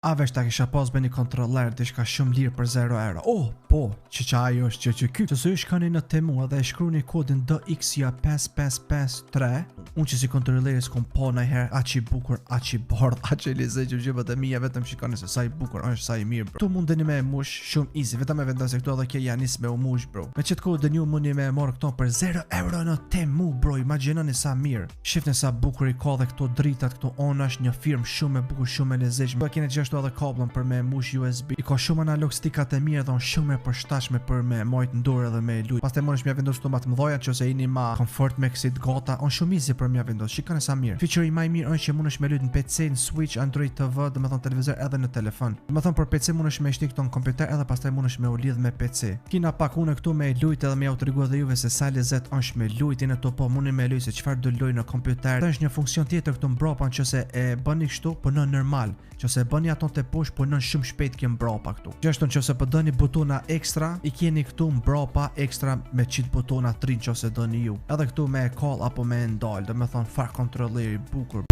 A vesh ta kisha pas me një kontroller diçka shumë lirë për 0 euro. Oh, po, që ajo është që ky. Që shkoni në Temu edhe e shkruani kodin DXJ5553. Unë që si kontrolleri s'kom po ndonjëherë aq i bukur, aq i bardh, aq i lezet që gjëvat e mia vetëm shikoni se sa i bukur është, sa i mirë bro. Tu mundeni me mush shumë easy, vetëm e vendosni këtu edhe kjo janis me u mush bro. Me çet kodin ju mundi me marr këto për 0 euro në Temu bro. Imagjinoni sa mirë. Shifni sa bukur i ka dhe këto dritat, këto onash, një firmë shumë e bukur, shumë e lezetshme. Do keni gjithashtu edhe kabllën për me mush USB. I ka shumë analog stikat e mirë dhe on shumë e përshtatshme për me majt në dorë edhe me lut. Pastaj mundesh me vendos këto më të mëdha nëse jeni ma komfort me kësit gata, on shumë easy për me vendos. Shikoni sa mirë. Feature-i më i mirë është që mundesh me lut në PC, në Switch, Android TV, domethënë televizor edhe në telefon. Domethënë për PC mundesh me shtik këto në kompjuter edhe pastaj mundesh me u lidh me PC. Kina pak unë këtu me lut edhe me u tregu edhe juve se sa lezet është me lutjen e to, po mundi me lut se çfarë do loj në kompjuter. Është një funksion tjetër këtu mbrapa nëse e bëni kështu, punon normal. Nëse e bëni ato te poshtë, punon shumë shpejt kjo mbrapa këtu. Gjithashtu nëse po doni butona ekstra, i keni këtu mbrapa ekstra me çit butona 3 nëse doni ju. Edhe këtu me call apo me ndal, domethënë far kontrolleri bukur